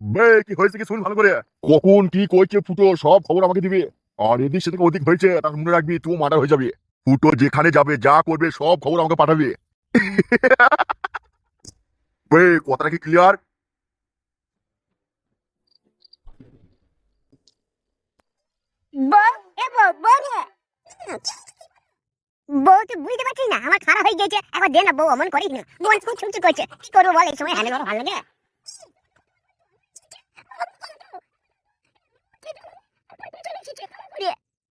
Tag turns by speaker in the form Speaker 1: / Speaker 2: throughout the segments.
Speaker 1: বে কি হয়েছে কি শুন ভালো করে। কখন কি কইছে ফুটো সব খবর আমাকে দিবে। আর এদিক সেদিকে ওদিক হয়েছে তার মনে রাখবি তুই মার্ডার হয়ে যাবে। ফুটো যেখানে যাবে যা করবে সব খবর আমাকে পাঠাবে। বে কথাটা কি ক্লিয়ার?
Speaker 2: বউ এ বউ বউ রে বউ তুই বুঝতে পারছিস না আমার খারাপ হয়ে গেছে একবার দে না বউ অমন করিস না মন খুব ছুটছুট করছে কি করবো বল এই সময় হ্যান্ডেল করা ভালো লাগে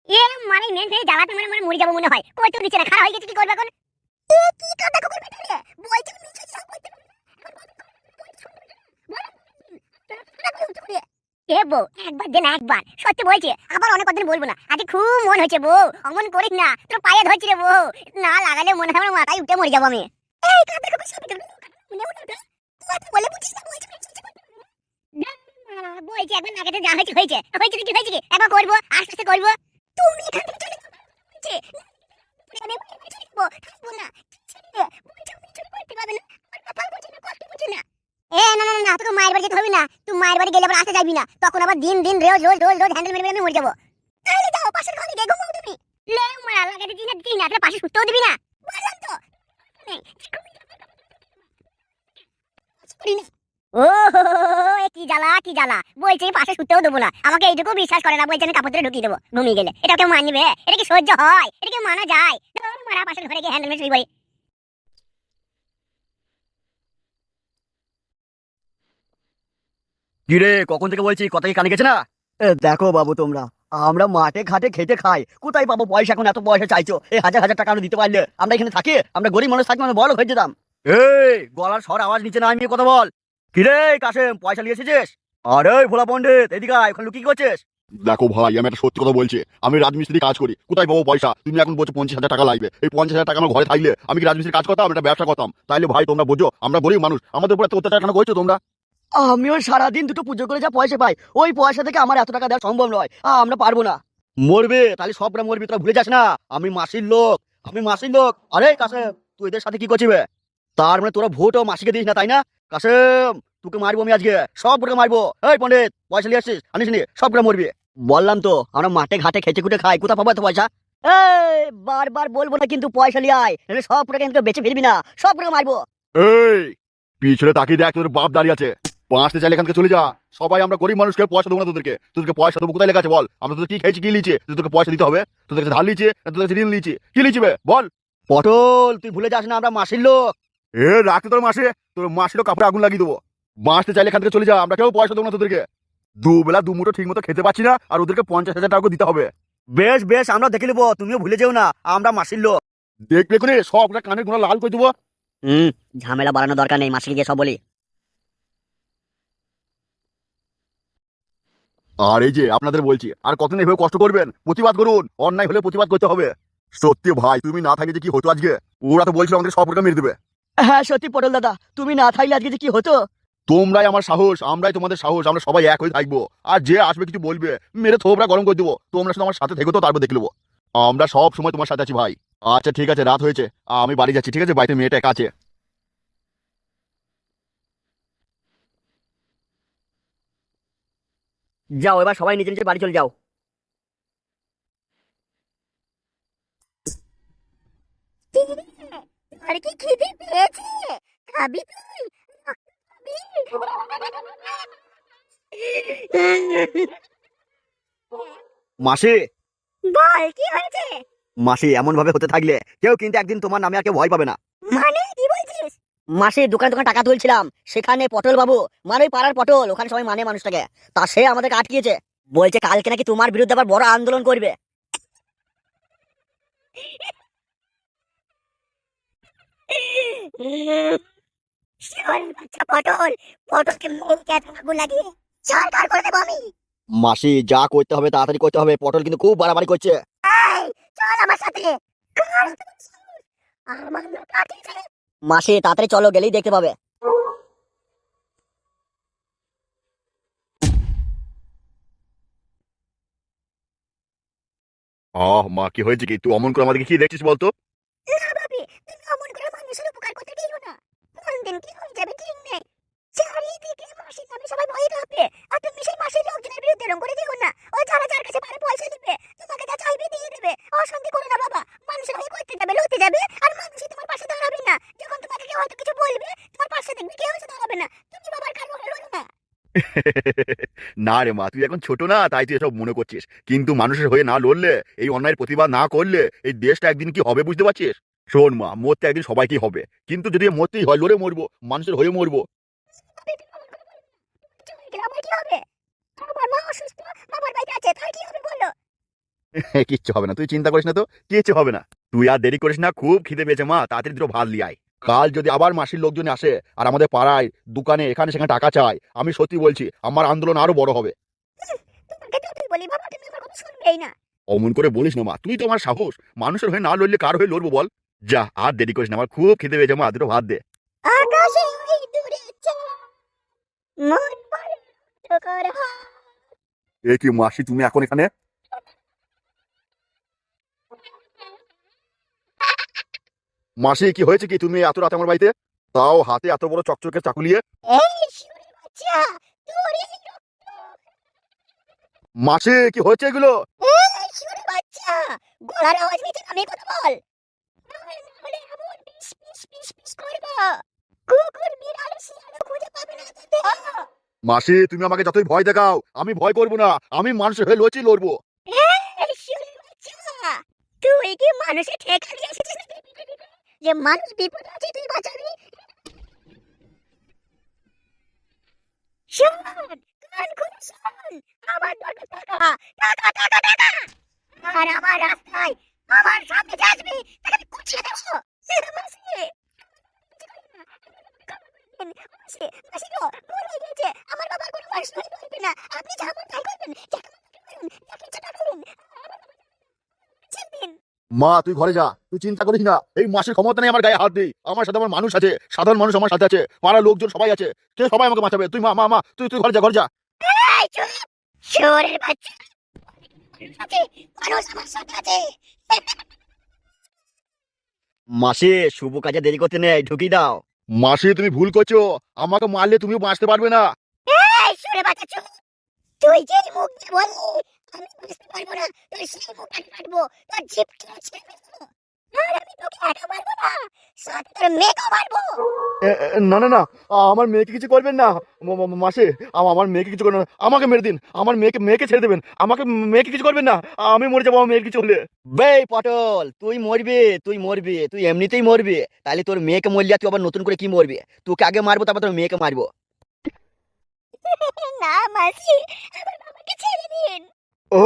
Speaker 2: এ মানে মেন থেকে জ্বালাতে মানে মানে মরে যাবো মনে হয় কই তো নিচে না খারাপ হয়ে গেছে কি করবে এখন এ কি কথা কই বেটা রে বলছি নিচে সব করতে এ বউ একবার দে না একবার সত্যি বলছি আবার অনেক কথা বলবো না আজ খুব মন হয়েছে বউ অমন করিস না তোর পায়ে ধরছি রে বউ না লাগালে মনে হয় আমার মাথায় উঠে মরে যাবো আমি এই কাঁদে কবে সব মনে উঠে কথা বলে বুঝিস না বলছি বলছি একবার নাগাতে যা হয়েছে হয়েছে হয়েছে কি হয়েছে কি একবার করবো আস্তে আস্তে করবো তুমি এখান থেকে চলে যাচ্ছে আমি বলবো থাকবো না এ না না না তোকে মায়ের বাড়ি যেতে হবে না তুই মায়ের বাড়ি গেলে আবার আসতে যাবি না তখন আবার দিন দিন রোজ রোজ রোজ রোজ হ্যান্ডেল মেরে মেরে আমি মরে যাবো তাহলে যাও পাশের ঘরে গিয়ে ঘুমাও তুমি লে মারা লাগাতে দিন দিন না পাশে শুতেও দিবি না বললাম তো ও কি জ্বালা কি জ্বালা বলছে পাশে শুতেও দেবো না আমাকে এইটুকু বিশ্বাস করে না বলছে আমি কাপড় ধরে ঢুকিয়ে দেবো ঘুমিয়ে গেলে এটা কেউ মানবে এটা কি সহ্য হয় এটা কি মানা যায় মারা পাশের ঘরে গিয়ে হ্যান্ডেল মেরে শুই বই
Speaker 3: কি রে কখন থেকে বলছি কথা কি কানে গেছে না? দেখো বাবু তোমরা আমরা মাঠে ঘাটে খেটে খাই কোথায় পাবো পয়সা এখন এত পয়সা চাইছো এই হাজার হাজার টাকা আমরা দিতে পারলে আমরা এখানে থাকি আমরা গরিব মানুষ থাকি আমরা বড় হয়ে যেতাম। এই গলার স্বর আওয়াজ নিচে নামিয়ে কথা বল। কি রে কাশেম পয়সা নিয়ে এসেছিস? আরে ভোলা পণ্ডিত এদিকে আয় ওখানে লুকিয়ে করছিস?
Speaker 1: দেখো ভাই আমি একটা সত্যি কথা বলছি আমি রাজমিস্ত্রি কাজ করি কোথায় পাবো পয়সা তুমি এখন বলছো 50,000 টাকা লাগবে এই 50,000 টাকা আমার ঘরে থাকলে আমি কি রাজমিস্ত্রি কাজ করতাম একটা ব্যবসা করতাম তাইলে ভাই তোমরা বোঝো আমরা গরিব মানুষ আমাদের উপর এত অত্যাচার কেন করছো তোমরা?
Speaker 3: আমিও সারাদিন দুটো পুজো করে যা পয়সা পাই ওই পয়সা থেকে আমার এত টাকা দেওয়া সম্ভব নয় আমরা পারবো না। মরবে তাহলে সবরা মরবি তোরা ভুলে যাস না আমি মাসির লোক আমি মাসির লোক। আরে কাসেম তুই এদের সাথে কি করছিস তার মানে তোরা ভোটও মাসিকে দিস না তাই না? কাসেম তোকে মারবো আমি আজকে সবগুলোকে মারবো। এই পণ্ডিত পয়সা নিয়ে আসছিস আনিস নি সবগুলো মরবি। বললাম তো আমরা মাঠে ঘাটে খেটে খুটে খাই কোথা পাবো এত পয়সা? এই বারবার বলবো না কিন্তু পয়সা নিয়ে আয় সব কিন্তু বেঁচে ফিরবি না সবগুলোকে মারবো।
Speaker 1: এই পিছনে তাকিয়ে দেখ তোদের বাপ দাঁড়িয়ে আছে বাঁচতে চাইলে এখান থেকে চলে যা সবাই আমরা গরিব মানুষকে পয়সা দেবো না তোদেরকে পয়সা দেবো কোথায় লেখা আছে বল আমরা তোদের কি খেয়েছি কি লিচে তোদেরকে পয়সা দিতে হবে তোদের কাছে ধার লিচে তোদের কাছে ঋণ লিচে কি লিচিবে বল?
Speaker 3: পটল তুই ভুলে যাস না আমরা মাসির লোক।
Speaker 1: এ রাখতে তোর মাসেরও কাপড়ে আগুন লাগিয়ে দেবো বাঁচতে চাইলে এখান থেকে চলে যা আমরা কেউ পয়সা দেবো না তোদেরকে দুবেলা দুমুঠো ঠিক মতো খেতে পাচ্ছি না আর ওদেরকে 50,000 টাকা দিতে হবে।
Speaker 3: বেশ বেশ আমরা দেখে নেবো তুমিও ভুলে যেও না আমরা মাসির লোক।
Speaker 1: দেখবে করে সবটা কানের গোড়া লাল করে দেবো।
Speaker 3: ঝামেলা বাড়ানোর দরকার নেই মাসিকে গিয়ে সব বলি।
Speaker 1: আর এই যে আপনাদের বলছি আর কতদিন এভাবে কষ্ট করবেন প্রতিবাদ করুন অন্যায় হলে প্রতিবাদ করতে হবে। সত্যি ভাই তুমি না থাকলে যে কি হতো আজকে ওরা তো বলছিল আমাদের সবটা মেরে দেবে।
Speaker 3: হ্যাঁ সত্যি পটল দাদা তুমি না থাকলে আজকে যে কি হতো?
Speaker 1: তোমরাই আমার সাহস আমরাই তোমাদের সাহস আমরা সবাই এক হয়ে থাকবো আর যে আসবে কিছু বলবে মেরে থোবরা গরম করে দেবো তোমরা শুধু আমার সাথে থেকো তো তারপর দেখে নেবো আমরা সব সময় তোমার সাথে আছি ভাই। আচ্ছা ঠিক আছে রাত হয়েছে আমি বাড়ি যাচ্ছি ঠিক আছে বাড়িতে মেয়েটা একা আছে।
Speaker 3: যাও এবার সবাই নিজের নিজের বাড়ি চলে যাও।
Speaker 2: আরে কি খিদে পেয়েছে খাবি তুই
Speaker 3: মাসি
Speaker 2: বল কি হয়েছে
Speaker 3: মাসি এমন ভাবে হতে থাকলে কেউ কিন্তু একদিন তোমার নামে আর কেউ ভয় পাবে না।
Speaker 2: মানে কি বলছিস
Speaker 3: মাসি দোকানে দোকানে টাকা তুলছিলাম সেখানে পটল বাবু মানে ওই পাড়ার পটল ওখানে সবাই মানে মানুষটাকে তা সে আমাদেরকে আটকিয়েছে বলছে কালকে নাকি তোমার বিরুদ্ধে আবার বড় আন্দোলন করবে।
Speaker 2: বাচ্চা পটল পটলকে মেরে আগুন লাগিয়ে সরকার করে দেবো আমি
Speaker 3: মাসি যা করতে হবে তাড়াতাড়ি করতে হবে পটল কিন্তু খুব বাড়াবাড়ি করছে।
Speaker 2: চল আমার সাথে আমার কাটিছে
Speaker 3: মাসি তাড়াতাড়ি চলো গেলেই দেখতে পাবে।
Speaker 1: মা কি হয়েছে কি তুই অমন করে আমাদেরকে কি দেখছিস বলতো?
Speaker 2: না ভাবি তুমি অমন করে মানুষের উপকার করতে দিও না কোন দিন কি হয়ে যাবে ঠিক নেই
Speaker 1: না রে মা, তুই এখন ছোট না, তাই তুই এসব মনে করছিস, কিন্তু মানুষের হয়ে না লড়লে, এই অন্যায়ের প্রতিবাদ না করলে এই দেশটা একদিন কি হবে বুঝতে পারছিস? শোন মা, মরতে একদিন সবাইকেই হবে, কিন্তু যদি মরতেই হয় লড়ে মরবো, মানুষের হয়ে মরবো।
Speaker 2: আমার কি হবে? আমার মা অসুস্থ, আমার বাড়িতে আছে, তার কি হবে বলো?
Speaker 1: কিচ্ছু হবে না, তুই চিন্তা করিস না তো, কিচ্ছু হবে না। তুই আর দেরি করিস না, খুব খিদে পেয়েছে মা, তাড়াতাড়ি দুটো ভাত লিয়ে আয়। কাল যদি আবার মাসির লোকজন আসে আর আমাদের পাড়ায় দোকানে এখানে সেখানে টাকা চায়, আমি সত্যি বলছি আমার আন্দোলন আরো বড় হবে।
Speaker 2: তোমাকে তো তুই বলি বাবা, তুমি আমার কথা শুনবেই না।
Speaker 1: অমন করে বলিস না মা, তুই তো আমার সাহস, মানুষের হয়ে না লড়লে কার হয়ে লড়বো বল? যা, আর দেরি করিস না, আমার খুব খিদে পেয়েছে মা, দুটো ভাত দে।
Speaker 2: আকাশে ওই দূরে চাঁদ, মন পড়ে ঠোকর হাত।
Speaker 1: এ কি মাসি, তুমি এখন এখানে? মাসি কি হয়েছে কি, তুমি এত রাতে আমার বাড়িতে, তাও হাতে এত বড় চকচকে চাকু নিয়ে?
Speaker 2: এই শুয়োরের বাচ্চা, তোর এই
Speaker 1: মাসি কি হয়েছে এগুলো?
Speaker 2: এই শুয়োরের বাচ্চা, গলার আওয়াজ নিচে নামিয়ে কথা বল। নাহলে এমন পিস পিস পিস পিস করবো, কুকুর বিড়াল শিয়াল খুঁজে পাবে না তোদের।
Speaker 1: মাসি তুমি আমাকে যতই ভয় দেখাও, আমি ভয় করবো না, আমি মানুষের হয়ে লড়বো।
Speaker 2: এই শুয়োরের বাচ্চা, তুই কি মানুষের ঠেকা নিয়ে এসেছিস নাকি? যে মানুষ বিপদ আছে তুই বাঁচাবি? শোন, কান খুলে শোন, আমার দরকার টাকা, টাকা টাকা টাকা। আর আমার রাস্তায় আমার সামনে যাসবি, তাকে আমি কুচিয়ে দেবো। মাসি, মাসি, মাসি গো, ভুল হয়ে গেছে, আমার বাবার কোনো মানুষ ধরে বলবে না, আপনি যা করুন তাই করবেন, যাকে করুন, যাকে ইচ্ছা তা করুন। ছেড়ে দিন।
Speaker 1: মা তুই ঘরে যা, তুই চিন্তা করিস না, এই মাসের ক্ষমতা নেই আমার গায়ে হাত দিই, আমার সাথে আমার মানুষ আছে, সাধারণ মানুষ আমার সাথে আছে, পাড়ার লোকজন সবাই আছে, কে সবাই আমাকে বাঁচাবে। তুই মা মা মা তুই তুই ঘরে যা, ঘরে যা।
Speaker 2: এই চুপ, শুয়োরের বাচ্চা, আছে, মানুষ আমার সাথে আছে।
Speaker 3: মাসি, শুভ কাজে দেরি করতে নেই, ঢুকি দাও।
Speaker 1: মাসি তুমি ভুল করছো, আমাকে মারলে তুমিও বাঁচতে পারবে না।
Speaker 2: এই শুয়োরের বাচ্চা চুপ, তুই যে মুখ দিয়ে বললি আমি বুঝতে পারবো না, তুই সেই মুখ আমি কাটবো, তোর জিভ কেটে ছিঁড়ে ফেলবো। আর আমি তোকে একা মারবো না, সাথে তোর মেয়েকেও মারবো।
Speaker 1: না না না, আমার মেয়েকে কিছু করবেন না। মাসি, আমার মেয়েকে কিছু করবেন না, আমাকে মেরে দিন, আমার মেয়েকে মেয়েকে ছেড়ে দেবেন, আমাকে মেয়েকে কিছু করবেন না, আমি মরে যাবো আমার মেয়ের কিছু হলে।
Speaker 3: বে পটল, তুই মরবি, তুই মরবি, তুই এমনিতেই মরবি, তাহলে তোর মেয়েকে মরলি আর তুই আবার নতুন করে কি মরবি? তোকে আগে মারবো, তারপর তোর মেয়েকে মারবো।
Speaker 2: না মাসি, আমার বাবাকে ছেড়ে দিন।
Speaker 1: ও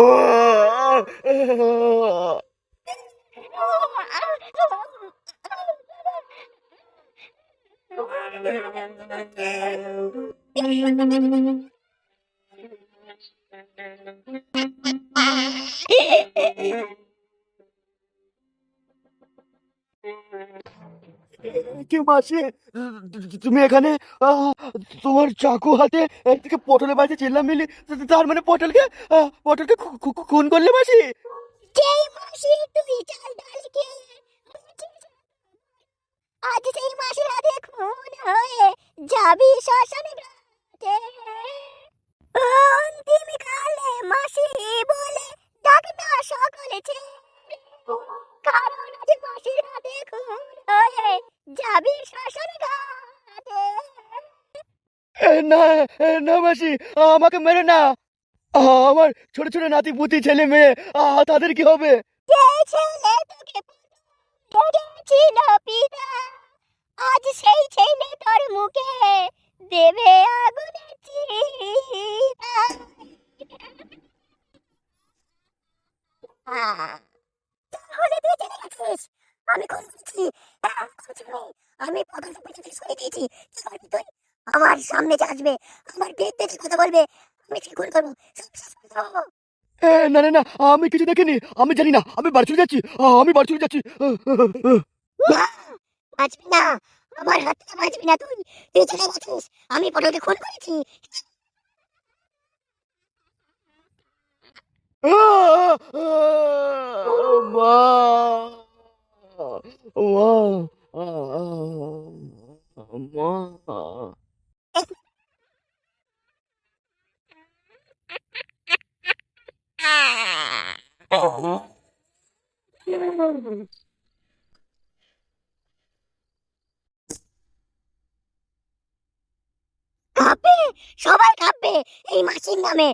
Speaker 1: কি মাসি, তুমি এখানে? আহ, তোমার চাকু হাতে একদিকে পটলের বাড়িতে চিল্লাম মিলি, তার মানে পটলকে পটলকে খুন করলে মাসি?
Speaker 2: যেই মাসি তুই চাল ডাল খেয়ে আজ সেই মাসির হাতে খুন হয়ে যাবি শ্মশানে ঘাটে। অন্তিম কালে মাসি বলে ডাকনা সকলে ছেড়ে, কারণ আজ মাসির হাতে খুন হয়ে যাবি শ্মশানে ঘাটে।
Speaker 1: না না মাসি, আমাকে মেরে না, আমার ছোট ছোট নাতি পুতি ছেলে মেয়ে, তাদের কি হবে?
Speaker 2: যে ছেলে তোকে দেখেছিল পিতা, আজ সেই ছেলে তোর মুখে দেবে আগুনের চিতা। তাহলে তুই জেনে গেছিস আমি কোন করেছি? আমি পটল ফুটে সরে দিয়েছি। কি করবি তুই? আমার সামনে যে আসবে, আমার বিরুদ্ধে যে কথা বলবে, আমি কি করে করবো? সব শেষ করে দেবো।
Speaker 1: না না না, আমি কিছু দেখিনি, আমি জানি না, আমি বাড়ি চলে যাচ্ছি, আমি বাড়ি চলে যাচ্ছি।
Speaker 2: না, বাঁচবি না, আমার হাত থেকে বাঁচবি না তুই। তুই জেনে গেছিস আমি পটলকে খুন করেছি।
Speaker 1: মা মা মা
Speaker 2: কাঁপবে, সবাই কাঁপবে। এই মাসির নামে।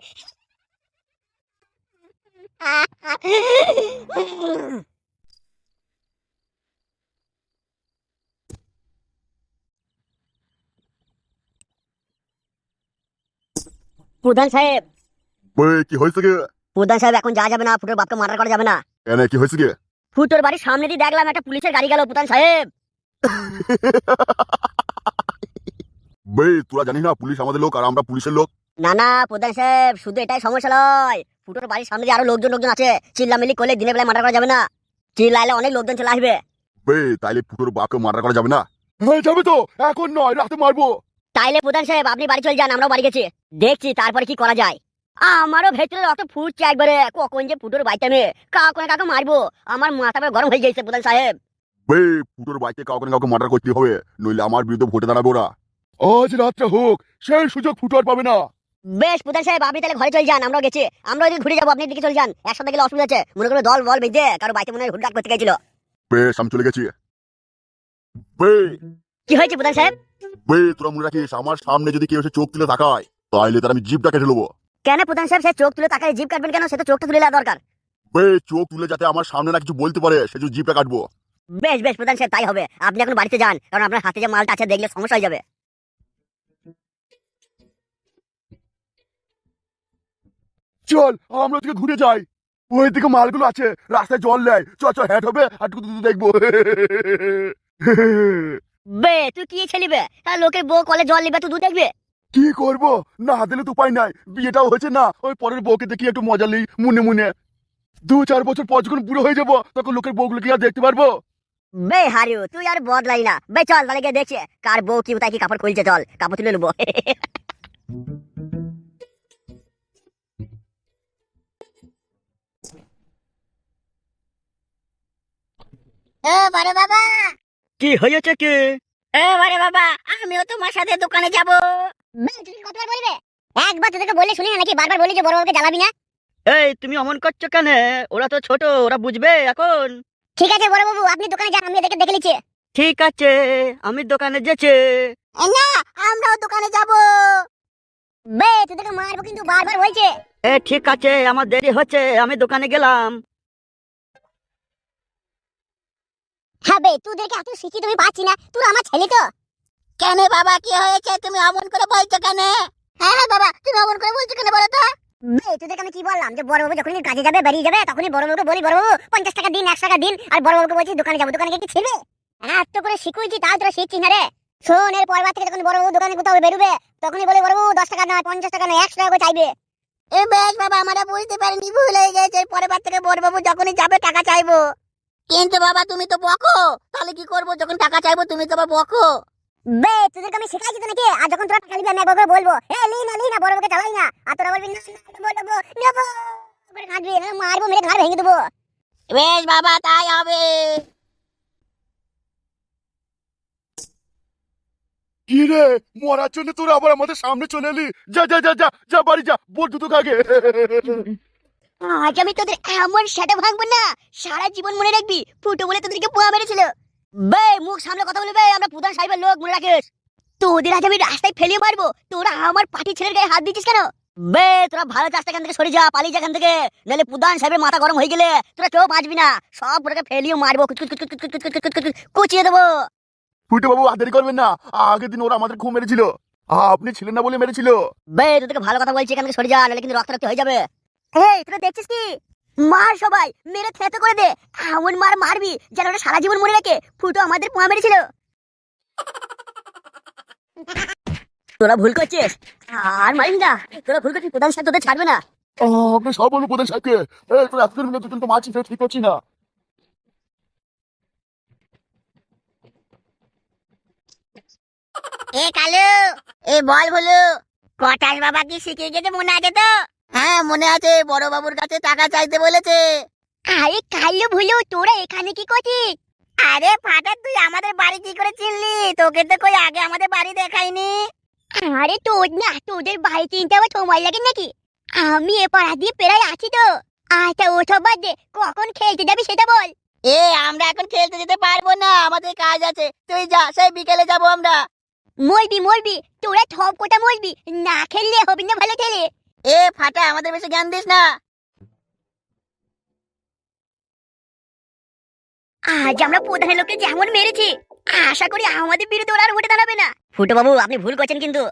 Speaker 2: প্রধান সাহেব,
Speaker 1: কি হয়েছে গে?
Speaker 2: প্রধান সাহেব এখন যাওয়া যাবে না, ফুটোর বাপকে মার্ডার করা যাবে না।
Speaker 1: কেন, কি হয়েছে গে?
Speaker 2: ফুটোর বাড়ির সামনে দিয়ে দেখলাম একটা পুলিশের গাড়ি গেল প্রধান সাহেব।
Speaker 1: তোরা জানিস না পুলিশ আমাদের লোক আর আমরা পুলিশের লোক?
Speaker 2: না না প্রধান সাহেব, শুধু এটাই সমস্যা নয়, ফুটোর বাড়ির সামনে দিয়ে আরো লোকজন আছে, চিল্লামিল্লি করলে দিনের বেলায় মার্ডার করা যাবে না, চিল্লাইলে অনেক লোকজন চলে আসবে।
Speaker 1: তাইলে ফুটোর বাপকে মার্ডার করা যাবে না? যাবে তো, এখন নয়, রাতে মারবো।
Speaker 2: তাইলে প্রধান সাহেব আপনি বাড়ি চলে যান, আমরাও বাড়ি গেছি, দেখছি তারপরে কি করা যায়। আমারও ভেতরে রক্ত ফুটছে একবারে, কখন যে ফুটোর বাড়িতে আমি কাউকে মারবো, আমার মাথা গরম হয়ে যাচ্ছে প্রধান সাহেব।
Speaker 1: ফুটোর বাড়িতে কাউকে না কাউকে মার্ডার করতে হবে, নইলে আমার বিরুদ্ধে ভোটে দাঁড়াবে ওরা। আজ রাতটা হোক, সেই সুযোগ ফুটো আর পাবে না।
Speaker 2: বেশ প্রধান সাহেব, আপনি তাহলে ঘরে চলে যান, আমরাও গেছি, আমরা ওইদিকে ঘুরে যাবো, আপনি এদিকে চলে যান, একসাথে গেলে অসুবিধা আছে, মনে করো দল বল বেঁধে কারো বাড়িতে মনে হয় হুটহাট করতে গেছিল।
Speaker 1: বেশ, আমি চলে গেছি।
Speaker 2: কি হয়েছে প্রধান সাহেব?
Speaker 1: তোরা মনে রাখিস, আমার সামনে যদি কেউ এসে চোখ তুলে তাকায় তাহলে তার আমি জিভটা কেটে নেবো।
Speaker 2: কেন প্রধান সাহেব, সে চোখ তুলে তাকায় জিভ কাটবেন কেন? সে তো চোখটা তুলে নেওয়া দরকার।
Speaker 1: চোখ তুলে যাতে আমার সামনে না কিছু বলতে পারে, সে জিভটা কাটবো।
Speaker 2: বেশ বেশ প্রধান সাহেব, তাই হবে, আপনি এখন বাড়িতে যান, কারণ আপনার হাতে যে মালটা আছে দেখলে সমস্যা হয়ে যাবে।
Speaker 1: চল আমরা ওদিকে ঘুরে যাই, ওই দিকে মালগুলো আছে, রাস্তায় জল নেয়, চল চল হ্যাট হবে আর দেখবো।
Speaker 2: তুই কি ছেলিবে, লোকের বউ কলে জল নিবে, তুই দুধ দেখবে?
Speaker 1: কি করবো, না দিলে তো উপায় নাই, বিয়েটাও হয়েছে না, ওই পরের বউকে দেখি একটু মজা নেই মনে মনে। 2-4 বছর পর যখন বুড়ো হয়ে যাবো তখন লোকের বউগুলো কি আর দেখতে পারবো?
Speaker 2: হারিও তুই আর বদলাই না, চল তাহলে গিয়ে দেখছে কার বউ কি তাই কি কাপড় খুলছে, চল কাপড় তুলে নেবো। বাবা,
Speaker 3: কি হয়েছে কি?
Speaker 2: বাবা, আমিও তোমার সাথে দোকানে যাবো। তুমি কতবার বলবে? একবার তোদেরকে বললে শুনি না নাকি? বারবার বলি যে বড় বাবুকে জ্বালাবি না।
Speaker 3: এই তুমি অমন করছো কেন? ওরা তো ছোট, ওরা বুঝবে এখন।
Speaker 2: ঠিক আছে বড় বাবু, আপনি দোকানে যান, আমি এদেরকে দেখে নিচ্ছি।
Speaker 3: ঠিক আছে, আমি দোকানে যেছি।
Speaker 2: না, আমরাও দোকানে যাবো। তোদেরকে মারবো কিন্তু, বারবার বলছে।
Speaker 3: ঠিক আছে, আমার দেরি হচ্ছে, আমি দোকানে গেলাম।
Speaker 2: হ্যাঁ তোদেরকে এত শিখি তুমি পাচ্ছি না, তুই আমার ছেলে তো। কেন বাবা, কি হয়েছে? তুমি অমন করে বলছো কেন? হ্যাঁ বাবা, তুমি অমন করে বলছো কেন বলো তো? তোদেরকে আমি কি বললাম যে বড় বাবু যখনই কাজে যাবে বেরিয়ে যাবে তখনই বড় বাবুকে বলি বড় বাবু 50 টাকা দিন, 100 টাকা দিন, আর বড় বাবুকে বলছি দোকানে যাবো, দোকানে গিয়ে কি ছিড়বে? এত করে শিখুইছি তাও তোরা শিখছিস না রে। শোন, এর পরবার থেকে যখন বড় বাবু দোকানে কোথাও বেরোবে তখনই বলে বড় বাবু 10 টাকা নয়, 50 টাকা নয়, 100 টাকা করে চাইবে। বেশ বাবা, আমরা বুঝতে পারিনি, ভুল হয়ে গেছে, পরের বার থেকে বড় বাবু যখনই যাবে টাকা চাইবো। কিন্তু বাবা তুমি তো বকো, তাহলে কি করবো? যখন টাকা চাইবো তুমি তো বকো। তোদেরকে আমি শেখাইছি তো নাকি? আর যখন তোরা টাকা নিবি আমি একবার করে বলবো লি না বড় বাবুকে চালাই না, আর তোরা বলবি না নেবো করে কাঁদবি, মারবো, মেরে ঘাড় ভেঙে দেবো। বেশ বাবা, তাই হবে।
Speaker 1: কি রে, মরার জন্য তোরা আবার আমাদের সামনে চলে এলি? যা যা যা যা যা, বাড়ি যা, বল দুটো আগে।
Speaker 2: আজ আমি তোদের এমন সেটা ভাঙবো না, সারা জীবন মনে রাখবি ফুটো বলে তোদেরকে পোয়া মেরেছিল। মুখ সামনে কথা বলবে, আমরা প্রধান সাহেবের লোক, মনে রাখিস। তোদের আজ আমি রাস্তায় ফেলে মারবো, তোরা আমার পাটি ছেলের গায়ে হাত দিচ্ছিস কেন? তোরা ভালো চাষ এখান থেকে সরে যা, পালিয়ে যা এখান থেকে, নাহলে প্রধান সাহেবের মাথা গরম হয়ে গেলে তোরা কেউ বাঁচবি না, সব ওটাকে ফেলিও মারবো, কুচিয়ে দেবো।
Speaker 1: ফুটে বাবু আর দেরি করবেন না, আগের দিন ওরা আমাদের খুব মেরেছিল, আপনি ছিলেন না বলে মেরেছিল।
Speaker 2: তোদেরকে ভালো কথা বলছি, এখান থেকে সরে যা, নাহলে কিন্তু রক্তারক্ত হয়ে যাবে। তোরা দেখছিস কি? মার সবাই, মেরে থেতো করে দে, এমন মার মারবি যেন ওটা সারা জীবন মনে রাখে ফুটো আমাদের পোয়া মেরেছিল। তোরা ভুল করছিস, আর মারিস না, তোরা ভুল করছিস, প্রধান সাহেব তোদের ছাড়বে না।
Speaker 1: আপনি সব বলুন প্রধান সাহেবকে, তোরা এতদিন মিলে দুজন তো মারছি, ঠিক করছি না।
Speaker 2: কালু, বল বলু, কটাস বাবা কি শিখিয়ে গেছে মনে আছে তো? হ্যাঁ মনে আছে, বড় বাবুর কাছে টাকা চাইতে বলেছে। আরে কালু ভুলু, তোরা এখানে কি করছিস? আরে ফাটা, তুই আমাদের বাড়ি কি করে চিনলি? তোকে তো কই আগে আমাদের বাড়ি দেখাইনি। আরে তোদের বাড়ি চিনতে আবার সময় লাগে নাকি? আমি এ পাড়া দিয়ে পেরাই আছি তো। আচ্ছা ওসব বাদ দে, কখন খেলতে যাবি সেটা বল। আমরা এখন খেলতে যেতে পারবো না, আমাদের কাজ আছে, তুই যা, সেই বিকেলে যাবো আমরা। মরবি মরবি, তোরা সব কোটা মরবি, না খেললে হবি না ভালো খেলে।
Speaker 4: এ ফাটা, আমাদের বেশি জ্ঞান দিস না।
Speaker 2: আজ আমরা প্রধানের লোককে যেমন মেরেছি, আশা করি আমাদের বিরুদ্ধে ওরা আর ভোটে দাঁড়াবে না। ফুটো বাবু, আপনি ভুল করছেন কিন্তু।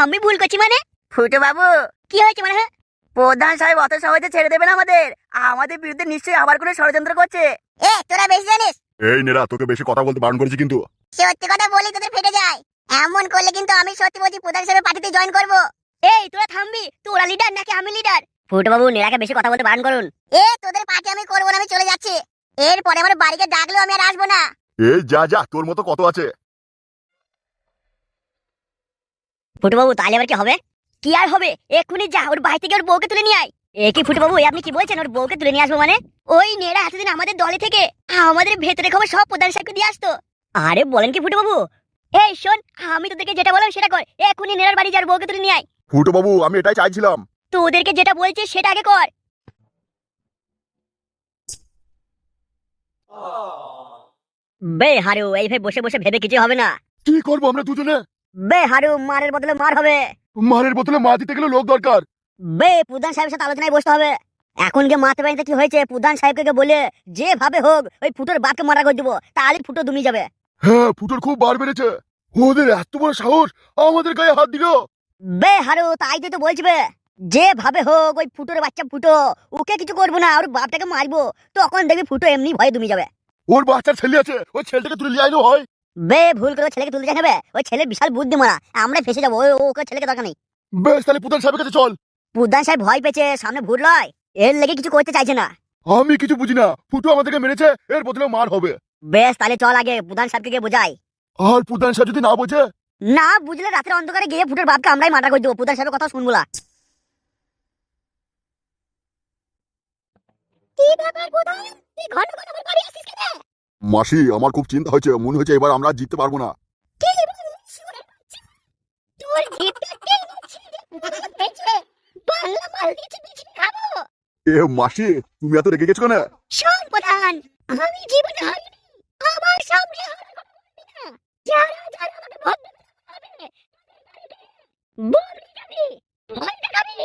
Speaker 2: আমি ভুল করছি মানে?
Speaker 4: ফুটো বাবু,
Speaker 2: কি হয়েছে মানে?
Speaker 4: প্রধান সাহেব অত সহজে ছেড়ে দেবে না আমাদের। আমাদের বিরুদ্ধে নিশ্চয়ই আবার কোনো ষড়যন্ত্র করছে।
Speaker 2: এ তোরা বেশি জানিস।
Speaker 1: এই নেরা, তোকে বেশি কথা বলতে বারণ করেছি কিন্তু।
Speaker 2: সত্যি কথা বলি তোদের ফেটে যায়। এমন করলে কিন্তু আমি সত্যি বলছি প্রধান হিসেবে পার্টিতে জয়েন করব। এই তোরা থামবি, তোরা লিডার নাকি আমি লিডার? ফুটো বাবু, নেরাকে বেশি কথা বলতে বারণ করুন। এ তোদের পার্টি আমি করব না, আমি চলে যাচ্ছি। এরপরে আমার বাড়িতে ডাকলেও আমি আর আসবো না।
Speaker 1: এই যা যা, তোর মতো কত আছে।
Speaker 2: ফুটো বাবু, তাহলে আবার কি হবে? কি আর হবে, এক্ষুনি যা ওর বাড়ি থেকে ওর বউকে তুলে নিয়ে আয়। এ কি ফুটো বাবু, আপনি কি বলছেন? ওর বউকে তুলে নিয়ে আসবো মানে? ওই নেড়া এতদিন আমাদের দলে থেকে আমাদের ভেতরে খবর সব প্রধান সাহেবকে দিয়ে আসতো। আরে বলেন কি ফুটো বাবু? এই শোন, আমি তোদেরকে যেটা বললাম সেটা কর। এক্ষুনি নেড়ার বাড়ি যার বউকে তুলে নিয়ে আয়।
Speaker 1: ফুটো বাবু, আমি এটাই চাইছিলাম।
Speaker 2: তোদেরকে যেটা বলছি সেটা আগে কর। বে হারু, এইভাবে বসে বসে ভেবে কিছু হবে না।
Speaker 1: কি করবো আমরা দুজনে?
Speaker 2: বে হারু, মারের বদলে মার হবে।
Speaker 1: মারের বোতলে মা দিতে গেলে লোক দরকার।
Speaker 2: বে প্রধান সাহেবের সাথে আলোচনায় বসতে হবে। এখন কে মারতে পারিতে কি হয়েছে, প্রধান সাহেবকে বলে যেভাবে হোক ওই ফুটোর বাপকে মারা করে দিব, তাহলে ফুটো দুমি যাবে।
Speaker 1: হ্যাঁ, ফুটোর খুব বার বেড়েছে। ওদের এত বড় সাহস আমাদের গায়ে হাত দিল।
Speaker 2: বে হারু, তাই তো বলছি বে, যেভাবে হোক ওই ফুটোর বাচ্চা ফুটো, ওকে কিছু করবো না, ওর বাপটাকে মারবো, তখন দেখবি ফুটো এমনি ভয়ে দুমি যাবে।
Speaker 1: ওর বাচ্চার ছেলে আছে, ওই ছেলেটাকে তুলে নিয়ে আইলেও হয়।
Speaker 2: বে ভুল করে ছেলেকে তুলতে জানাবে, ওই ছেলের বিশাল বুদ্ধি মারা, আমরা ফেসে যাবো। ওকে ছেলেকে দরকার নেই।
Speaker 1: বেশ, তাহলে প্রধান সাহেবের কাছে চল।
Speaker 2: প্রধান সাহেব ভয় পেয়েছে, সামনে ভুল লয়, এর লেগে কিছু করতে চাইছে না।
Speaker 1: আমি কিছু বুঝি না, ফুটো আমাদেরকে মেরেছে, এর বদলে মার হবে।
Speaker 2: বেশ, তাহলে চল আগে প্রধান সাহেবকে গিয়ে বোঝাই।
Speaker 1: আর প্রধান সাহেব যদি না বোঝে?
Speaker 2: না বুঝলে রাতের অন্ধকারে গিয়ে ফুটোর বাপকে আমরাই মার্ডার করে দেবো, প্রধান সাহেবের কথা শুনবো না। কি ব্যাপার প্রধান, তুই ঘন ঘন আমার বাড়ি আসিস কেন?
Speaker 1: মাসি, আমার খুব চিন্তা হয়েছে, মনে হচ্ছে এবার আমরা জিততে পারবো না।
Speaker 2: কি বলিস ওরে বাচ্চা? তোর জিপটা টেনে ছিঁড়ে বাংলা মাল দিয়েছে, বিচি খাবো।
Speaker 1: এ মাসি, তুমি এত রেগে গেছো কেন?
Speaker 2: শোন প্রধান, আমি জীবনে হারিনি, আমার সামনে আর করবি না। যারা যারা আমাকে ভোট দেবে বলবি যাবি, ভয় দেখাবি।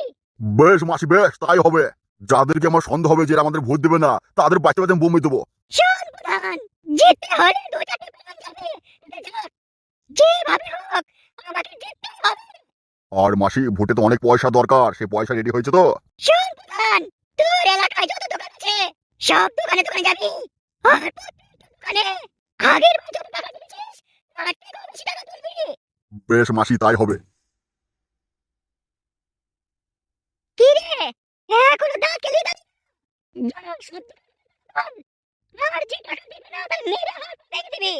Speaker 1: বেশ মাসি, বেশ তাই হবে। যাদেরকে আমার সন্দেহ হবে যে এরা আমাদের ভোট দেবে না, তাদের বাচ্চা বাচ্চা বোমে দেবো।
Speaker 2: শোন প্রধান, জিততে হলে দু চারটে প্রধান যাবে, যেভাবে হোক আমাকে জিততে হবে।
Speaker 1: আর মাসি, ভোটে তো অনেক পয়সা দরকার, সে পয়সা রেডি হয়েছে তো?
Speaker 2: শোন প্রধান, তোর এলাকায় যত দোকান আছে সব দোকানে দোকানে যাবি, আর প্রত্যেকটা দোকানে আগের বার যত টাকা দিয়েছিস তার থেকে বেশি টাকা তুলবি।
Speaker 1: বেশ মাসি, তাই হবে।
Speaker 2: কি রে, এখনো দাঁত কেলিয়ে দাঁড়িয়ে? যারা সত্য আর যে টাকা দিবি না তার মেরে হাত ভেঙে দিবি।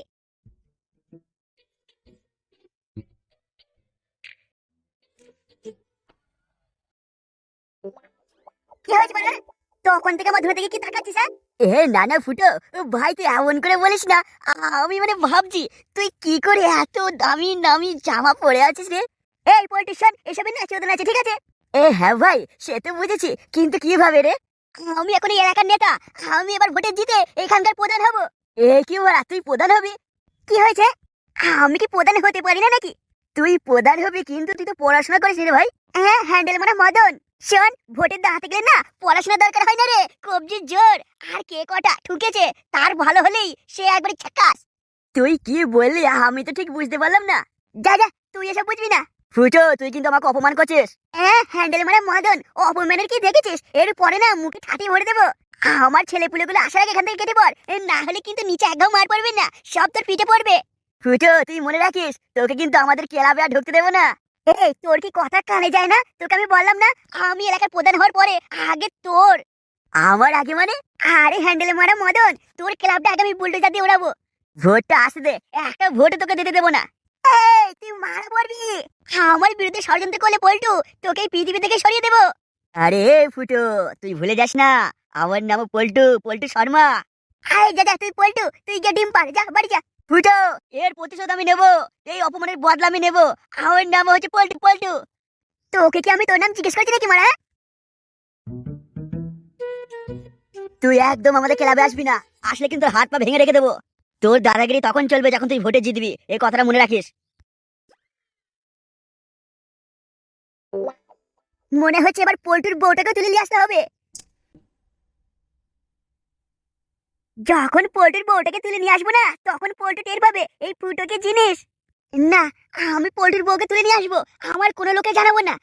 Speaker 2: কি হয়েছে বলে? তখন থেকে আমার ধরে থেকে কি তাকাচ্ছিস? এ না না ফুটো ভাই, তুই এমন করে বলিস না। আমি মানে ভাবছি তুই কি করে এত দামি দামি জামা পরে আছিস রে। এই পলিটিশিয়ান, এসবে নাচে ওদের নাচে, ঠিক আছে? এ হ্যাঁ ভাই, সে তো বুঝেছি, কিন্তু কিভাবে রে? আমি এখন এই এলাকার নেতা, আমি এবার ভোটে জিতে এখানকার প্রধান হব। এ কি বলা, তুই প্রধান হবি? কি হয়েছে? আমি কি প্রধান হতে পারি না নাকি? তুই প্রধান হবি, কিন্তু তুই তো পড়াশোনা করিস রে ভাই। হ্যাঁ, হ্যান্ডেল মানে মদন। শোন, ভোটের দাঁড়াতে গেলে না পড়াশোনা দরকার হয় না রে, কবজির জোর আর কে কটা ঠুকেছে তার ভালো হলেই সে একবারে ছাক্কাস। তুই কি বললি আমি তো ঠিক বুঝতে পারলাম না। যা যা, তুই এসব বুঝবি না। ফুটো, তুই কিন্তু আমাকে অপমান করছিস। হ্যান্ডেল মানে মদন, অপমানের কি দেখেছিস? এর পরে না মুখে ঠাটি ভরে দেবো। আমার ছেলে পুলেগুলো আসার আগে এখান থেকে কেটে পড়, না হলে কিন্তু নিচে একদম মার পড়বে না, সব তোর পিঠে পড়বে। ফুটো, তুই মনে রাখিস, তোকে কিন্তু আমাদের ক্লাবে আর ঢুকতে দেবো না। এই তোর কি কথা কানে যায় না? তোকে আমি বললাম না আমি এলাকার প্রধান হওয়ার পরে আগে তোর। আমার আগে মানে? আরে হ্যান্ডেল মারা মদন, তোর ক্লাবটা আগে আমি বুলডোজার দিয়ে উড়াবো। ভোটটা আসতে দে, একটা ভোটও তোকে দিতে দেবো না। এই তুই মারা পড়বি, আমার বিরুদ্ধে ষড়যন্ত্র করলে পল্টু তোকে এই পৃথিবী থেকে সরিয়ে দেবো। আরে ফুটো, তুই ভুলে যাস না আমার নাম পল্টু, পল্টু শর্মা। আরে যা যা, তুই পল্টু, তুই গিয়ে ডিম পার, যা বাড়ি যা। ফুটো, এর প্রতিশোধ আমি নেবো, এই অপমানের বদলা আমি নেবো। আমার নাম হচ্ছে পল্টু, পল্টু। তোকে কি আমি তোর নাম জিজ্ঞেস করছি নাকি মারা? তুই একদম আমাদের ক্লাবে আসবি না, আসলে কিন্তু হাত পা ভেঙে রেখে দেবো। তোর দাদাগিরি তখন চলবে যখন তুই ভোটে জিতবি, এই কথাটা মনে রাখিস। মনে হচ্ছে এবার পোল্টুর বউটাকে তুলে নিয়ে আসতে হবে। যখন পোল্টুর বউটাকে তুলে নিয়ে আসবো না, তখন পোল্টু টের পাবে এই ফুটোকে জিনিস। না, আমি পোল্টুর বউকে তুলে নিয়ে আসবো, আমার কোনো লোকে জানাবো না,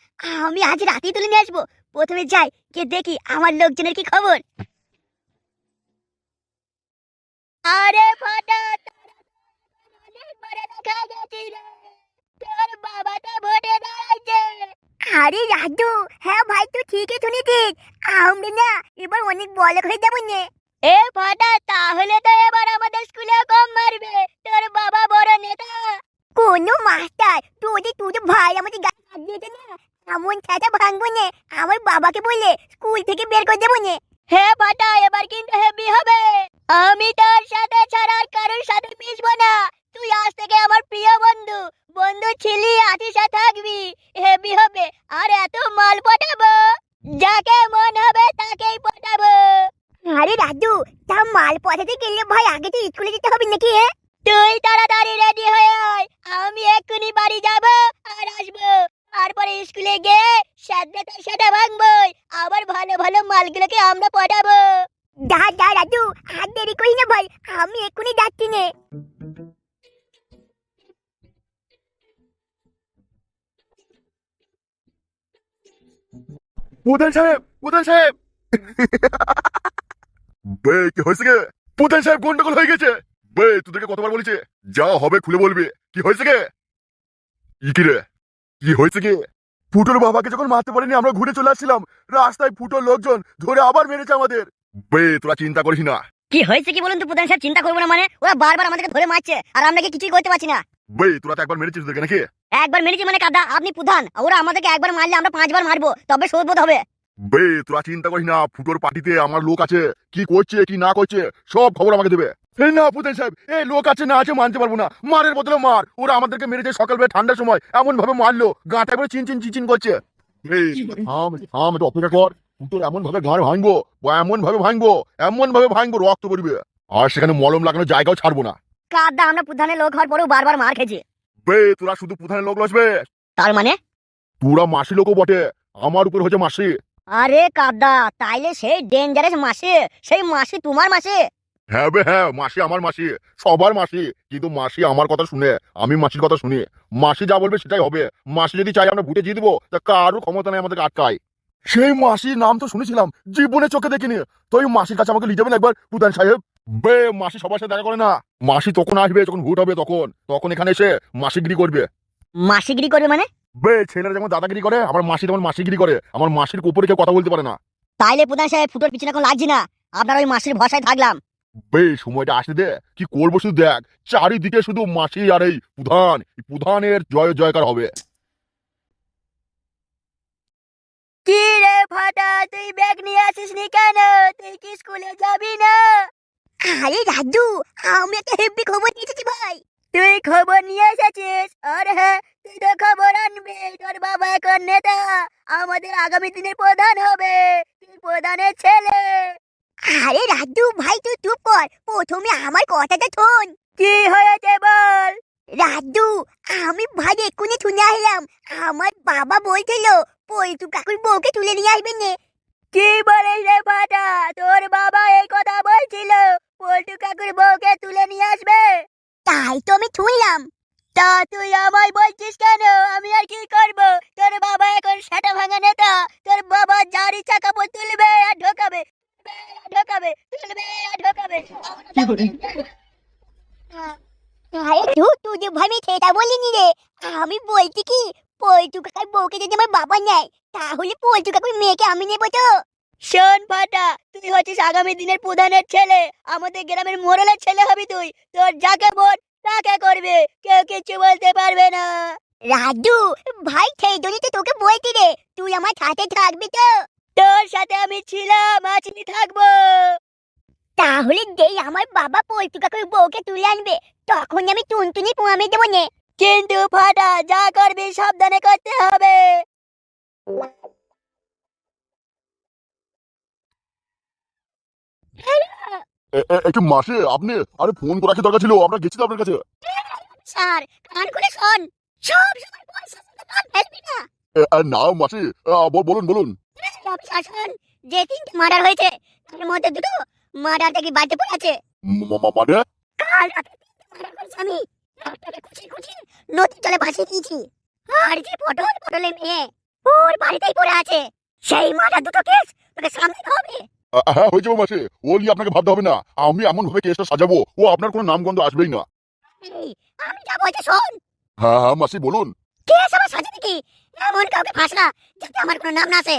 Speaker 2: আমি আজ রাতেই তুলে নিয়ে আসবো। প্রথমে যাই, গিয়ে দেখি আমার লোকজনের কি খবর। আরে ফাটা, তোর বাবাটা ভোটে দাঁড়াইছে। আরে রাজু, হ্যাঁ ভাই তুই ঠিকই শুনেছিস, আমরা না এবার অনেক বড়লোক হয়ে যাবো নে। এ ফাটা, তাহলে তো এবার আমাদের স্কুলে কম মারবে, তোর বাবা বড় নেতা। কোন মাস্টার, তুই ভাই আমাদের গায়ে হাত দিয়েছে না, এমন ছাতা ভাঙবো নে, আমার বাবাকে বলে স্কুল থেকে বের করে দেবো নে। হ্যাঁ ফাটা, এবার কিন্তু হেভি হবে। আমি তোর সাথে ছাড়া আর কারোর সাথে মিশবো না, তুই আজ থেকে আমার প্রিয় বন্ধু। বন্ধু ছিলি, আছিস আর থাকবি, হেভি হবে। আর এত মাল পটাবো, যাকে মন হবে তাকেই পটাবো। আরে রাজু, তা মাল পটাতে গেলে ভাই আগে তো স্কুলে যেতে হবে নাকি? তুই তাড়াতাড়ি রেডি হয়ে আয়, আমি এক্ষুনি বাড়ি যাব আর আসবো। তারপরে স্কুলে গিয়ে সাথে সাথে ভাঙবই, আবার ভালো ভালো মালগুলোকে আমরা পটাবো। যা রাজু, আর দেরি করি না ভাই, আমি এক্ষুনি যাচ্ছি নে।
Speaker 1: প্রধান সাহেব, প্রধান সাহেব। বে কি হয়েছে গে? প্রধান সাহেব গন্ডগোল হয়ে গেছে। বে তোদেরকে কতবার বলেছে, যা হবে খুলে বলবি। কি হয়েছে গে? কি রে, কি হয়েছে গে? ফুটোর বাবাকে যখন মারতে পারিনি, আমরা ঘুরে চলে আসছিলাম, রাস্তায় ফুটোর লোকজন ধরে আবার মেরেছে আমাদের। বে তোরা চিন্তা করিস না।
Speaker 2: কি হয়েছে কি বলুন তো প্রধান সাহেব? চিন্তা করবো না মানে? ওরা বারবার আমাদেরকে ধরে মারছে আর আমরা কি কিছুই করতে পারছি না।
Speaker 1: বে তোরা তো একবার মেরেছিস ওদেরকে নাকি?
Speaker 2: একবার মেরেছি মানে কাদা, আপনি প্রধান, ওরা আমাদেরকে একবার মারলে আমরা 5 বার মারবো, তবে শোধবোধ হবে।
Speaker 1: বে তোরা চিন্তা করিস না, ফুটোর পার্টিতে আমার লোক আছে, কি করছে কি না করছে সব খবর আমাকে দেবে। এই না প্রধান সাহেব, এই লোক আছে না আছে মানতে পারবো না, মারের বদলে মার। ওরা আমাদেরকে মেরেছে সকালবেলা ঠান্ডার সময়, এমন ভাবে মারলো গাঁটা করে চিন করছে। এই থাম একটু অপেক্ষা কর, ফুটোর এমন ভাবে ঘাড় ভাঙবো, এমন ভাবে ভাঙবো রক্ত পড়বে, আর সেখানে মলম লাগানো জায়গাও ছাড়বো না।
Speaker 2: কাদা, আমরা প্রধানের লোক হওয়ার পরেও বারবার মার খেয়েছি।
Speaker 1: বে তোরা শুধু প্রধানের লোক লসবে,
Speaker 2: তার মানে?
Speaker 1: তোরা মাসি লোকও বটে, আমার উপর হচ্ছে মাসি।
Speaker 2: আরে কাদা, তাইলে সেই ডেঞ্জারাস মাসি, সেই মাসি তোমার মাসি?
Speaker 1: হ্যাঁ বে হ্যাঁ, মাসি আমার মাসি, সবার মাসি। কিন্তু মাসি আমার কথা শুনে, আমি মাসির কথা শুনি। মাসি যা বলবে সেটাই হবে। মাসি যদি চাই আমরা ভুটে জিতে দেবো, তা কারো ক্ষমতা নেই আমাদেরকে আটকায়। সেই মাসির নাম তো শুনেছিলাম, জীবনে চোখে দেখিনি। তো ওই মাসির কাছে আমাকে নিয়ে যাবেন একবার প্রধান সাহেব? বে মাসি সবার সাথে দেখা করে না, মাসি তখন আসবে যখন ভোট হবে, তখন এখানে এসে মাসিগিরি করবে।
Speaker 2: মাসিগিরি করবে মানে?
Speaker 1: বে ছেলেরা যেমন দাদাগিরি করে, আমার মাসি তেমন মাসিগিরি করে। আমার মাসির উপরে কেউ কথা বলতে পারে না।
Speaker 2: তাইলে প্রধান সাহেব ফুটোর পিছনে এখন লাগছি না, আপনার ওই মাসির ভরসায় থাকলাম।
Speaker 1: বে সময়টা আসতে দে, কি করবো শুধু দেখ, চারিদিকে শুধু মাসি আর এই প্রধানের জয় জয়কার হবে।
Speaker 2: কি রে ফাটা, তুই ব্যাগ নিয়ে আসিস নি কেন? তুই কি স্কুলে যাবি না? আরে রাজু, আমি একটা হেভি খবর নিয়েছি ভাই। তুই খবর নিয়ে এসেছিস? আর হ্যাঁ, তুই তো খবর আনবি, তোর বাবা এখন নেতা, আমাদের আগামী দিনের প্রধান হবে, তুই প্রধানের ছেলে। আরে রাজু ভাই, তুই চুপ কর, প্রথমে আমার কথাটা শোন। কি হয়েছে বল। রাজু, আমি ভাই এক্ষুনি শুনে আসলাম, আমার বাবা বলছিল পল্টু কাকুর বউকে তুলে নিয়ে আসবেন নে। কি বলিস রে ফাটা, তোর বাবা এই কথা বলছিল পল্টু কাকুর বউকে তুলে নিয়ে আসবে? তাই তো আমি শুনলাম। তা তুই আমায় বলছিস কেন? আমি আর কি করব? তোর বাবা এখন সেটা ভাঙা নেতা, তোর বাবা যার ইচ্ছা কাপড় তুলবে আর ঢোকাবে, তুলবে আর ঢোকাবে। আরে তুই যে ভাই সেটা বলিনি রে, আমি বলছি কি, পল্টু কাকার বউকে যদি আমার বাবা নেয়, তাহলে পল্টু কাকুর মেয়েকে আমি নেবো তো। শোন ফাটা, তুই হচ্ছিস আগামী দিনের প্রধানের ছেলে, আমাদের গ্রামের মোড়লের ছেলে হবি তুই, তোর যাকে ভোট তাকে করবে, কেউ কিছু বলতে পারবে না। রাজু ভাই, সেই জন্যই তো তোকে বলছি রে, তুই আমার সাথে থাকবি তো? তোর সাথে আমি ছিলাম, আজকে থাকবো। তাহলে যেই আমার বাবা পল্টু কাকুর বউকে তুলে আনবে, তখন আমি টুনটুনি পোয়ামে দেবো নে। কিন্তু ফাটা, যা করবি সাবধানে করতে হবে।
Speaker 1: একটু মাসে আপনি, আরে ফোন করা কি দরকার ছিল, আমরা গেছি তো আপনার কাছে।
Speaker 2: স্যার, কান খুলে শোন, সব সময় পয়সা কান ফেলবি না।
Speaker 1: না মাসি, বলুন বলুন।
Speaker 2: শাসন, যে 3টে মার্ডার হয়েছে তার মধ্যে 2টো মার্ডার থেকে বাড়িতে পড়ে আছে।
Speaker 1: মানে
Speaker 2: কাল রাতে 3টে মার্ডার করেছি আমি। একটাকে খুঁচিয়ে খুঁচিয়ে নদীর জলে ভাসিয়ে দিয়েছি। আর যে পটলের মেয়ে, ওর বাড়িতেই পড়ে আছে। সেই মার্ডার 2টো কেস তোকে সামলাতে হবে।
Speaker 1: হ্যাঁ হয়ে যাবো মাসি, ও নিয়ে আপনাকে ভাবতে হবে না। আমি এমন ভাবে কেসটা সাজাবো ও আপনার কোনো নামগন্ধ আসবেই না।
Speaker 2: এই, আমি যা বলছি শোন।
Speaker 1: হ্যাঁ হ্যাঁ মাসি বলুন।
Speaker 2: কেস আমার সাজাতে কি এমন কাউকে ফাঁসলা যাতে আমার কোনো নাম না আসে।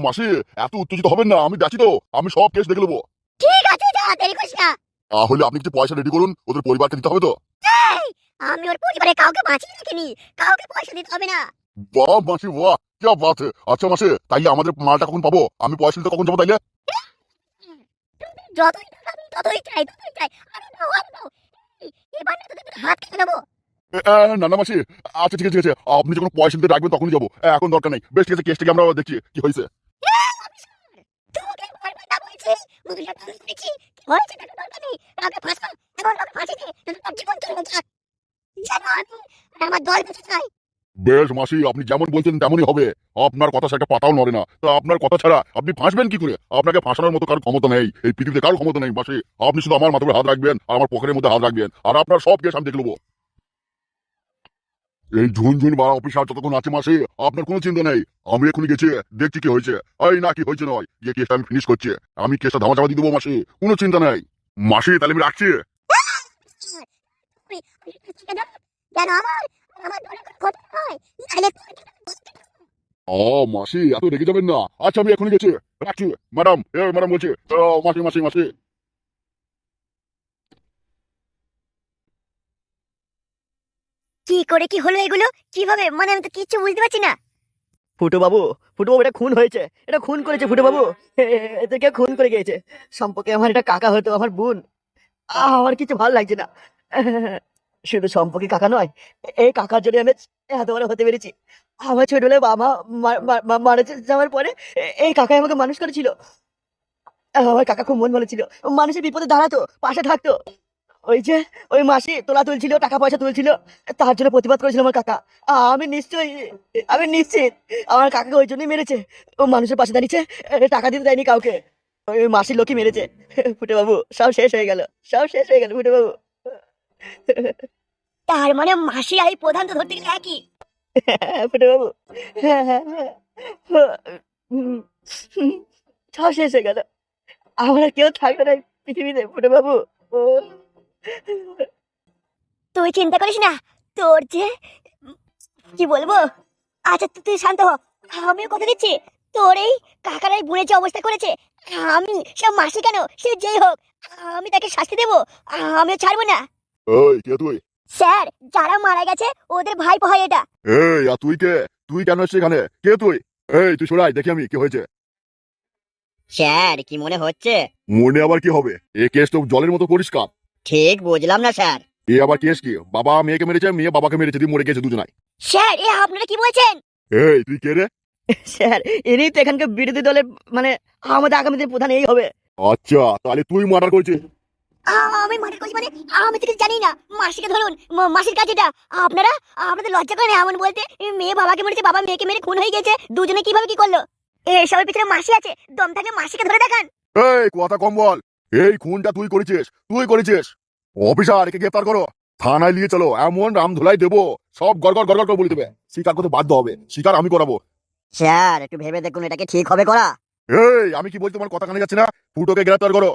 Speaker 1: মাসি এত উত্তেজিত হবেন না, আমি যাচ্ছি তো, আমি সব কেস দেখে নেবো।
Speaker 2: ঠিক আছে, যা, দেরি করিস না।
Speaker 1: তাহলে আপনি কিছু পয়সা রেডি করুন, ওদের পরিবারকে দিতে হবে তো।
Speaker 2: এই, আমি ওর পরিবারে কাউকে বাঁচিয়ে রাখিনি, কাউকে পয়সা দিতে হবে না।
Speaker 1: বাহ মাসি বাহ, কি বাত। আচ্ছা মাসি, তাইলে আমাদের মালটা কখন পাবো? আমি পয়সা দিতে কখন যাবো তাইলে?
Speaker 2: যতই টাকা দিই ততই চাই, ততই চাই। আরো দাও, আরো দাও। এবার না তোদের হাত কেটে নেবো।
Speaker 1: না না মাসি, আচ্ছা ঠিক আছে ঠিক আছে, আপনি যখন পয়সা দিতে রাখবেন তখনই যাবো, এখন দরকার নেই। বেশ ঠিক আছে, কেসটাকে আমরা দেখছি কি হয়েছে।
Speaker 2: তোকে বারবার না বলছি, মুখটা বন্ধ করেছি। কি হয়েছে তার দরকার নেই। কাউকে ফাঁসা, এখন কাউকে ফাঁসি দে, তোদের তোর জীবন চলে যাক। যেন আমি আর আমার দল বেঁচে যায়।
Speaker 1: বেশ মাসি, আপনি যেমন বলছেন তেমনই হবে। আপনার কথা একটা পাতাও নড়ে না। তা আপনার কথা ছাড়া আপনি ফাঁসবেন কি করে? আপনাকে ফাঁসানোর মতো কারো ক্ষমতা নেই, এই পৃথিবীতে কারো ক্ষমতা নেই মাসি। আপনি শুধু আমার মাথায় হাত রাখবেন আর আমার পকেটের মধ্যে হাত রাখবেন, আর আপনার সব কেস আমি দেখে নেবো। এই ঝুনঝুন বা অফিসার যতক্ষণ আছে মাসি, আপনার কোনো চিন্তা নেই। আমি এখনই গেছি, দেখছি কি হয়েছে। এই না কি হয়েছে নয়, যে কেসটা আমি ফিনিশ করছি, আমি কেসটা ধামাচাপা দিয়ে দেবো মাসি, কোনো চিন্তা নেই। মাসি তাহলে আমি রাখছি।
Speaker 2: যেন আমার আর আমার দলের কোনো ক্ষতি না হয়, নাহলে তোর কি
Speaker 1: মাসি এত রেগে যাবেন না। আচ্ছা আমি এখনই গেছি, রাখছি। ম্যাডাম, ম্যাডাম বলছি, মাসি মাসি মাসি।
Speaker 2: কি করে কি হলো এগুলো, কিভাবে, মানে আমি তো কিচ্ছু বুঝতে পারছি না।
Speaker 3: ফুটো বাবু, ফুটো বাবু, এটা খুন হয়েছে, এটা খুন করেছে ফুটো বাবু। এতে কেউ খুন করে গিয়েছে। সম্পর্কে আমার এটা কাকা হতো, আমার বোন। আমার কিছু ভালো লাগছে না। শুধু সম্পর্কে কাকা নয়, এই কাকার জন্য আমি এত বড় হতে পেরেছি। আমার ছোটবেলায় বাবা মারা যাওয়ার পরে এই কাকাই আমাকে মানুষ করেছিল। আমার কাকা খুব মন ভালো ছিল, মানুষের বিপদে দাঁড়াতো, পাশে থাকতো। ওই যে ওই মাসি তোলা তুলছিল, টাকা পয়সা তুলছিল, তার জন্য প্রতিবাদ করেছিল আমার কাকা। আমি নিশ্চয়ই, আমি নিশ্চিত আমার কাকাকে ওই জন্যই মেরেছে। ও মানুষের পাশে দাঁড়িয়েছে, টাকা দিতে দেয়নি কাউকে। ওই মাসির লোকই মেরেছে। ফুটে বাবু, সব শেষ হয়ে গেল, সব শেষ হয়ে গেল ফুটে বাবু।
Speaker 2: তার মানে মাসি আর এই প্রধান তো ধরতে গেলে একই।
Speaker 3: ফুটে বাবু, সব শেষ হয়ে গেল। আমার আর কেউ থাকবে না এই পৃথিবীতে ফুটে বাবু।
Speaker 2: তুই চিন্তা করিস না, তোর যে কি বলবো। আচ্ছা তুই শান্ত হ, আমিও কথা দিচ্ছি, তোর এই কাকার এই বোনের যে অবস্থা করেছে, আমি সে মাসি কেন সে যেই হোক, আমি তাকে শাস্তি দেবো, আমিও ছাড়বো না।
Speaker 1: এই কে তুই?
Speaker 2: স্যার, যারা মারা গেছে ওদের ভাইপো হয় এটা।
Speaker 1: এই আর তুই কে? তুই কেন এসছিস এখানে? কে তুই? এই তুই সরাই দেখি আমি কি হয়েছে।
Speaker 4: স্যার, কি মনে হচ্ছে?
Speaker 1: মনে আবার কি হবে, এ কেস তো জলের মতো পরিষ্কার।
Speaker 4: ঠিক বুঝলাম না স্যার।
Speaker 1: এ আবার কেস কি? বাবা মেয়েকে মেরেছে, মেয়ে বাবাকে মেরেছে, দিয়ে মরে গেছে দুজনাই।
Speaker 2: স্যার, এ আপনারা কি বলছেন?
Speaker 1: এই তুই কে রে?
Speaker 3: স্যার, ইনি তো এখানকার বিরোধী দলের, মানে আমাদের আগামী দিনের প্রধান এই হবে।
Speaker 1: আচ্ছা তাহলে তুই মার্ডার করেছিস?
Speaker 2: আমি মার্ডার করেছি মানে? আমি তো কিছু জানি না। মাসিকে ধরুন, মাসির কাছে এটা। আপনারা, আপনাদের লজ্জা করে না এমন বলতে? মেয়ে বাবাকে মেরেছে, বাবা মেয়েকে মেরে খুন হয়ে গেছে, দুজনে কিভাবে কি করলো? এসবের পিছনে মাসি আছে, দম থাকলে মাসিকে ধরে দেখান।
Speaker 1: এই কথা কম বল, এই খুনটা তুই করেছিস, তুই করেছিস। অফিসার একে গ্রেফতার করো, থানায় নিয়ে চলো, এমন রাম ধুলাই দেবো সব গড়গড় গড়গড় করে বলে দেবে। স্বীকার করতে বাধ্য হবে, স্বীকার আমি করাবো।
Speaker 4: স্যার, একটু ভেবে দেখুন, এটা কি ঠিক হবে করা?
Speaker 1: এই আমি কি বলছি তোমার কথা কানে যাচ্ছে না? ফুটোকে গ্রেফতার করো,